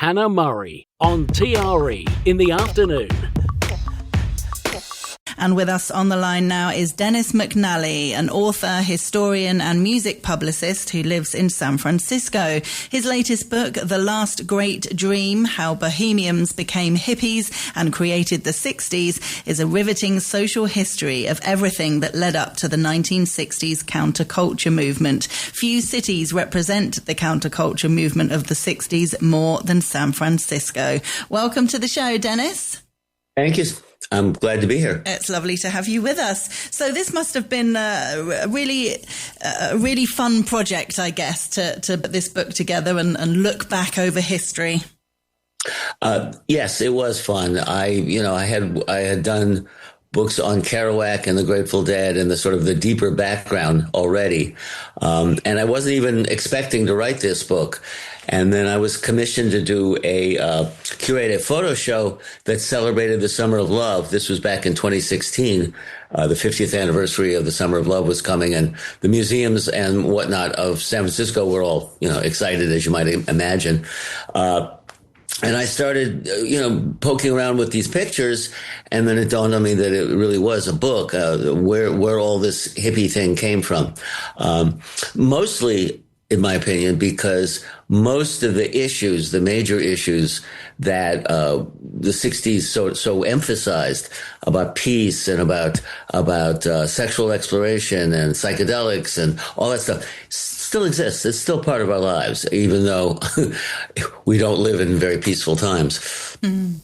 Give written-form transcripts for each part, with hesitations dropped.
Hannah Murray on TRE in the afternoon. And with us on the line now is Dennis Mcnally, an author, historian and music publicist who lives in San Francisco. His latest book, The Last Great Dream, How Bohemians Became Hippies and Created the Sixties, is a riveting social history of everything that led up to the 1960s counterculture movement. Few cities represent the counterculture movement of the 60s more than San Francisco. Welcome to the show, Dennis. Thank you. I'm glad to be here. It's lovely to have you with us. So this must have been a really fun project, I guess, to put this book together and look back over history. Yes, it was fun. I had done books on Kerouac and the Grateful Dead and the sort of the deeper background already. And I wasn't even expecting to write this book. And then I was commissioned to do curate a photo show that celebrated the Summer of Love. This was back in 2016. The 50th anniversary of the Summer of Love was coming, and the museums and whatnot of San Francisco were all, excited, as you might imagine. And I started, poking around with these pictures, and then it dawned on me that it really was a book, where all this hippie thing came from. Mostly, in my opinion, because most of the issues, the major issues that the 60s so emphasized about peace and about sexual exploration and psychedelics and all that stuff still exists. It's still part of our lives, even though we don't live in very peaceful times. Mm.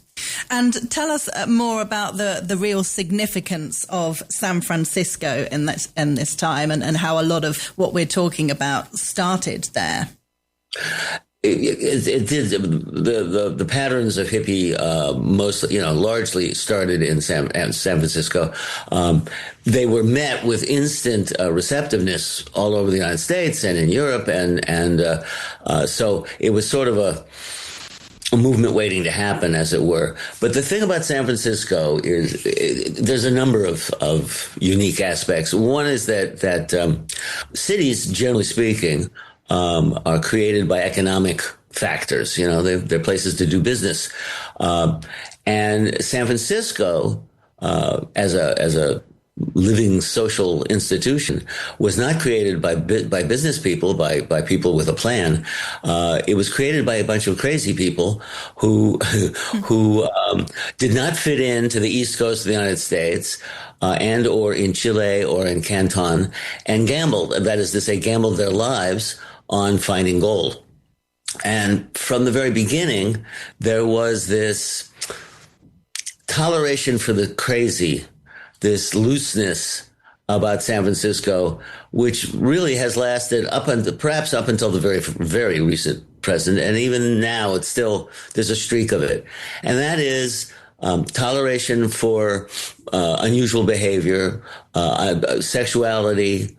And tell us more about the real significance of San Francisco in this time and how a lot of what we're talking about started there. It did. The patterns of hippie largely started in San Francisco. They were met with instant receptiveness all over the United States and in Europe, and so it was sort of a movement waiting to happen, as it were. But the thing about San Francisco is there's a number of unique aspects. One is that cities, generally speaking, are created by economic factors. They're places to do business. And San Francisco, as a living social institution, was not created by business people, by people with a plan. It was created by a bunch of crazy people who did not fit into the East Coast of the United States, and or in Chile or in Canton, and gambled. That is to say, gambled their lives on finding gold. And from the very beginning, there was this toleration for the crazy, this looseness about San Francisco, which really has lasted perhaps up until the very, very recent present. And even now, there's a streak of it. And that is toleration for unusual behavior, sexuality,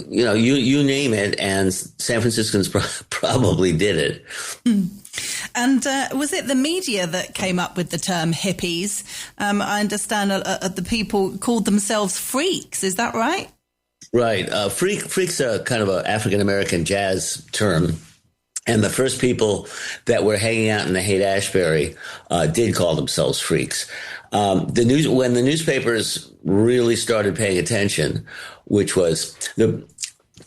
you name it, and San Franciscans probably did it. Mm. And was it the media that came up with the term hippies? I understand the people called themselves freaks. Is that right? Right. Freak's a kind of an African-American jazz term. And the first people that were hanging out in the Haight-Ashbury did call themselves freaks. When the newspapers really started paying attention, which was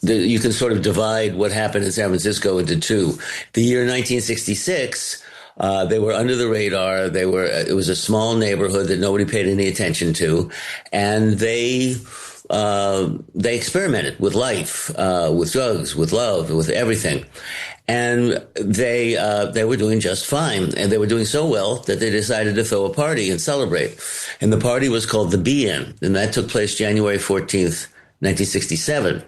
you can sort of divide what happened in San Francisco into two. The year 1966, they were under the radar. It was a small neighborhood that nobody paid any attention to, and they experimented with life, with drugs, with love, with everything. And they were doing just fine. And they were doing so well that they decided to throw a party and celebrate. And the party was called the Be-In. And that took place January 14th, 1967.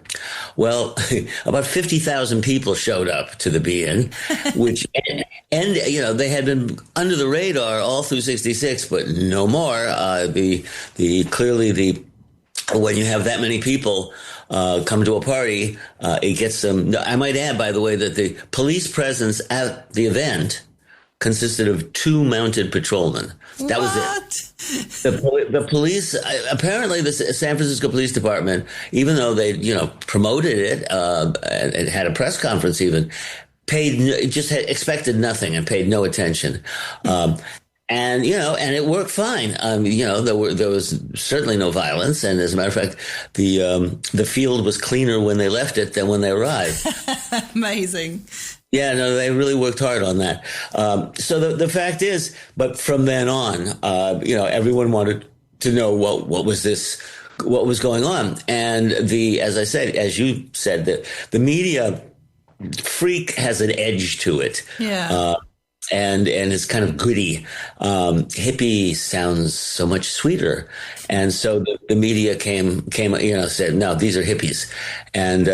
Well, about 50,000 people showed up to the Be-In, which, and they had been under the radar all through 66, but no more. When you have that many people come to a party, it gets them. I might add, by the way, that the police presence at the event consisted of 2 mounted patrolmen. That was it. The police, apparently the San Francisco Police Department, even though they, promoted it, and had a press conference even, just had expected nothing and paid no attention. And it worked fine. There was certainly no violence, and as a matter of fact, the field was cleaner when they left it than when they arrived. Amazing. Yeah, no, they really worked hard on that. So the fact is, but from then on, everyone wanted to know what was going on, and as I said, as you said, the media freak has an edge to it. Yeah. And it's kind of goody. Hippie sounds so much sweeter. And so the media came, said, no, these are hippies. And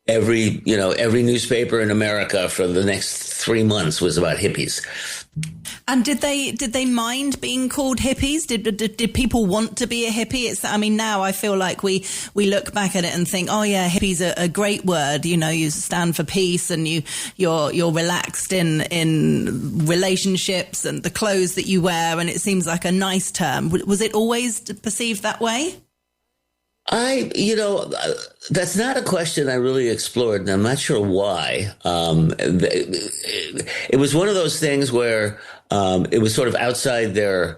every newspaper in America for the next 3 months was about hippies. And did they mind being called hippies? Did people want to be a hippie? Now I feel like we look back at it and think, oh yeah, hippie's a great word. You stand for peace, and you're relaxed in relationships and the clothes that you wear, and it seems like a nice term. Was it always perceived that way? That's not a question I really explored, and I'm not sure why. It was one of those things where it was sort of outside their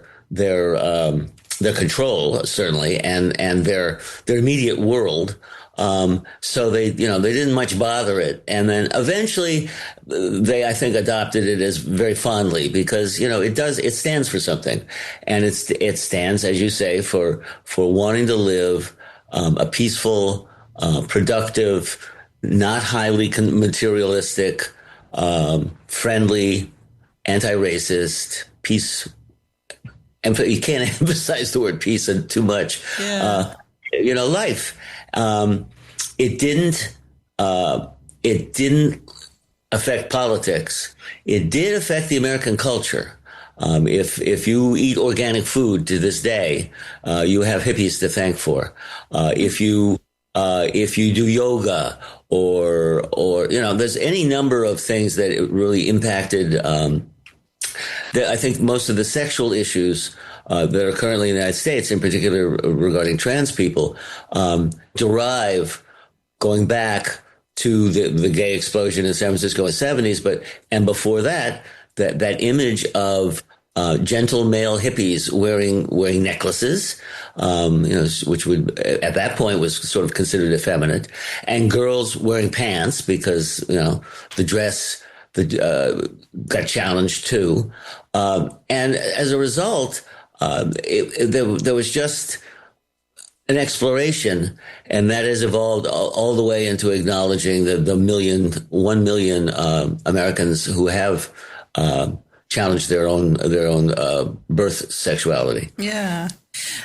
control, certainly, and their immediate world. So they didn't much bother it. And then eventually they, I think, adopted it as very fondly because, it stands for something. And it stands, as you say, for wanting to live a peaceful, productive, not highly materialistic, friendly, anti-racist, peace. And you can't emphasize the word peace too much. Yeah. Life. It didn't affect politics. It did affect the American culture. If you eat organic food to this day, you have hippies to thank for. If you do yoga or there's any number of things that it really impacted. I think most of the sexual issues that are currently in the United States, in particular regarding trans people, derive going back to the gay explosion in San Francisco in the 70s, and before that image of gentle male hippies wearing necklaces, which would at that point was sort of considered effeminate, and girls wearing pants because the dress got challenged too, and as a result, there was just an exploration, and that has evolved all the way into acknowledging the 1 million Americans who have challenged their own birth sexuality. Yeah.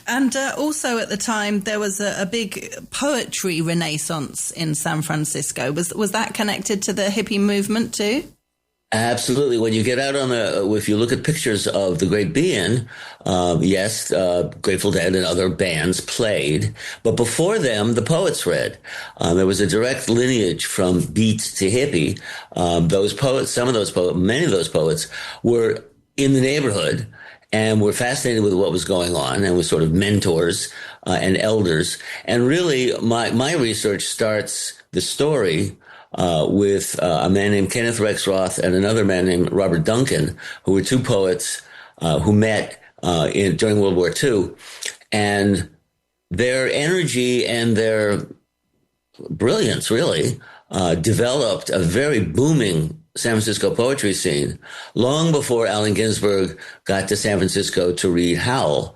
And also at the time, there was a big poetry renaissance in San Francisco. Was that connected to the hippie movement too? Absolutely. When you get out if you look at pictures of the Great Be-In, yes, Grateful Dead and other bands played, but before them, the poets read. There was a direct lineage from beat to hippie. Those poets, many of those poets were in the neighborhood and were fascinated with what was going on and were sort of mentors and elders. And really, my research starts the story with a man named Kenneth Rexroth and another man named Robert Duncan, who were two poets who met during World War II. And their energy and their brilliance really developed a very booming San Francisco poetry scene long before Allen Ginsberg got to San Francisco to read Howell,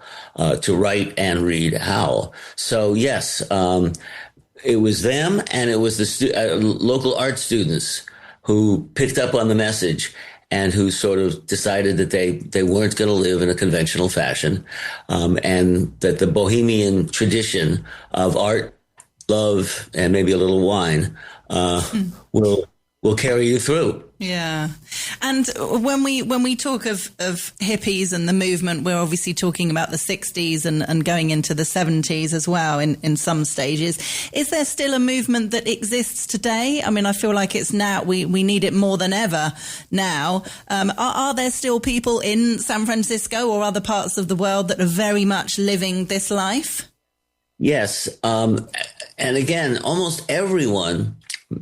to write and read Howell. So yes, it was them, and it was the local art students who picked up on the message and who sort of decided that they weren't going to live in a conventional fashion, and that the Bohemian tradition of art, love, and maybe a little wine will carry you through. Yeah. And when we talk of hippies and the movement, we're obviously talking about the 60s and going into the 70s as well in some stages. Is there still a movement that exists today? I mean, I feel like it's now, we need it more than ever now. Are there still people in San Francisco or other parts of the world that are very much living this life? Yes. And again, almost everyone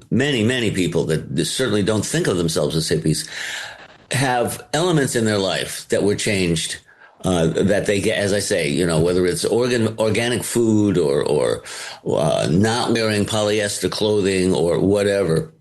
many people that certainly don't think of themselves as hippies have elements in their life that were changed. That they get, as I say, whether it's organic food or not wearing polyester clothing or whatever.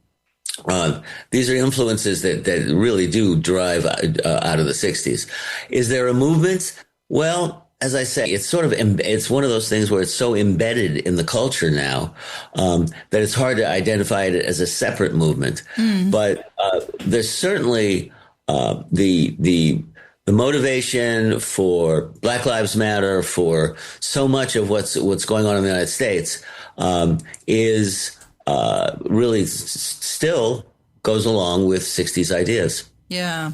These are influences that really do drive out of the 60s. Is there a movement? Well, as I say, it's it's one of those things where it's so embedded in the culture now that it's hard to identify it as a separate movement. But there's certainly the motivation for Black Lives Matter, for so much of what's going on in the United States, is really still goes along with 60s ideas. Yeah.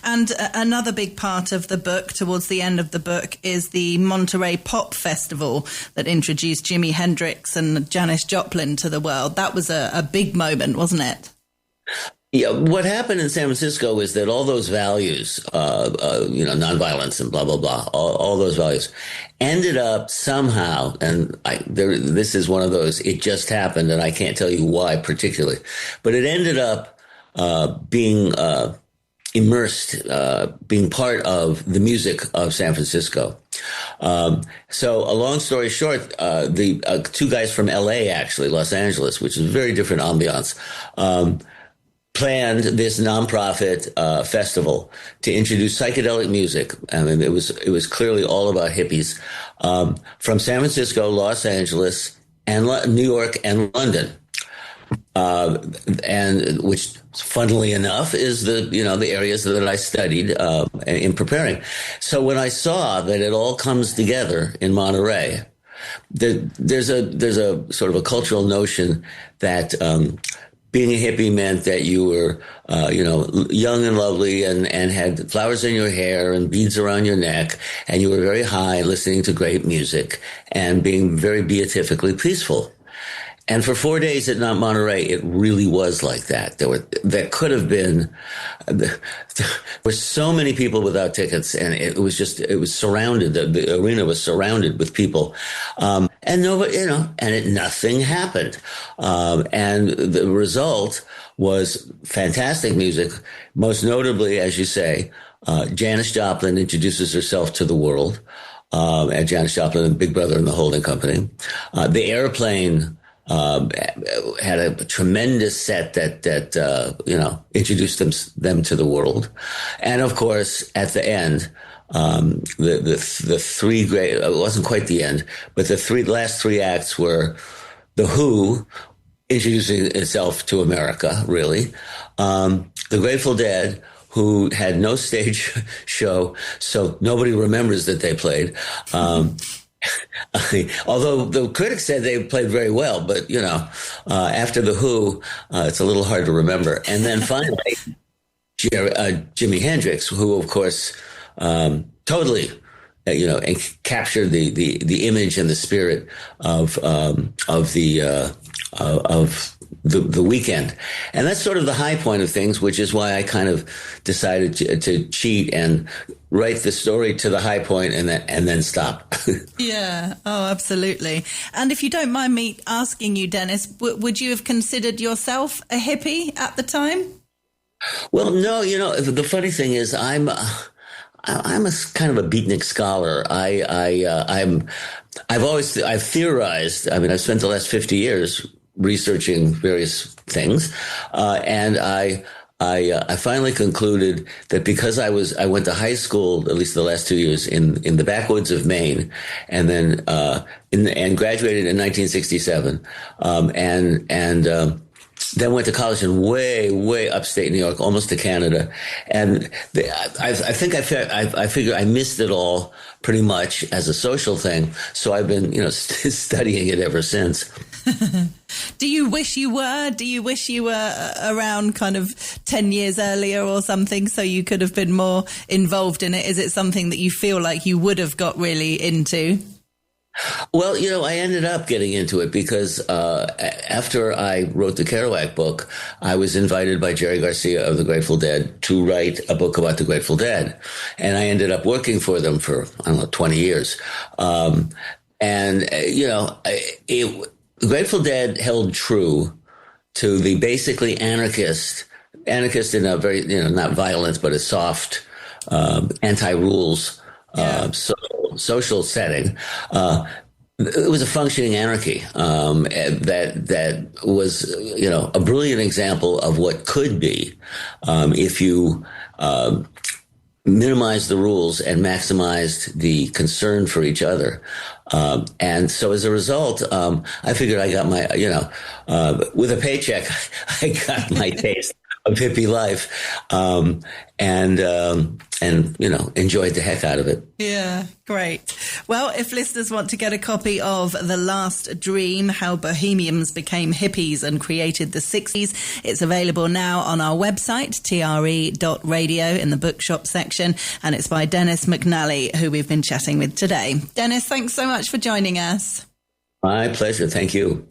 And another big part of the book, towards the end of the book, is the Monterey Pop Festival that introduced Jimi Hendrix and Janis Joplin to the world. That was a big moment, wasn't it? Yeah, what happened in San Francisco is that all those values, nonviolence and blah, blah, blah, all those values ended up somehow, and this is one of those, it just happened, and I can't tell you why particularly, but it ended up being immersed, being part of the music of San Francisco. So a long story short, the two guys from LA, actually, Los Angeles, which is a very different ambiance, planned this nonprofit festival to introduce psychedelic music. I mean, it was clearly all about hippies from San Francisco, Los Angeles, and New York and London, and which, funnily enough, is the areas that I studied in preparing. So when I saw that it all comes together in Monterey, there's a sort of a cultural notion that being a hippie meant that you were, young and lovely and had flowers in your hair and beads around your neck, and you were very high, listening to great music and being very beatifically peaceful. And for 4 days at Monterey, it really was like that. There were so many people without tickets, and it was surrounded. The arena was surrounded with people, and nobody, nothing happened. And the result was fantastic music. Most notably, as you say, Janis Joplin introduces herself to the world, and Janis Joplin and Big Brother and the Holding Company. The Airplane had a tremendous set that introduced them to the world, and of course at the end, the three great, it wasn't quite the end, but the last three acts were the Who introducing itself to America, really, the Grateful Dead, who had no stage show, so nobody remembers that they played. Although the critics said they played very well, but after the Who, it's a little hard to remember. And then finally, Jimi Hendrix, who of course totally, captured the image and the spirit of the weekend. And that's sort of the high point of things, which is why I kind of decided to cheat and write the story to the high point and then stop. Yeah. Oh, absolutely. And if you don't mind me asking you, Dennis, would you have considered yourself a hippie at the time? Well, no, the funny thing is I'm a kind of a beatnik scholar. I've theorized. I mean, I've spent the last 50 years researching various things, and I finally concluded that because I went to high school, at least the last 2 years, in the backwoods of Maine, and then and graduated in 1967, and then went to college in way upstate New York, almost to Canada, and I figure I missed it all pretty much as a social thing. So I've been studying it ever since. Do you wish you were? Do you wish you were around kind of 10 years earlier or something, so you could have been more involved in it? Is it something that you feel like you would have got really into? Well, I ended up getting into it because after I wrote the Kerouac book, I was invited by Jerry Garcia of the Grateful Dead to write a book about the Grateful Dead. And I ended up working for them for, 20 years. The Grateful Dead held true to the basically anarchist in a very, not violent, but a soft, anti-rules, social setting. It was a functioning anarchy that was, a brilliant example of what could be if you minimized the rules and maximized the concern for each other. And so as a result, I figured I got my, with a paycheck, I got my taste of hippie life, and enjoyed the heck out of it. Yeah, great. Well, if listeners want to get a copy of The Last Dream, How Bohemians Became Hippies and Created the Sixties, it's available now on our website, tre.radio, in the bookshop section, and it's by Dennis Mcnally, who we've been chatting with today. Dennis, thanks so much for joining us. My pleasure. Thank you.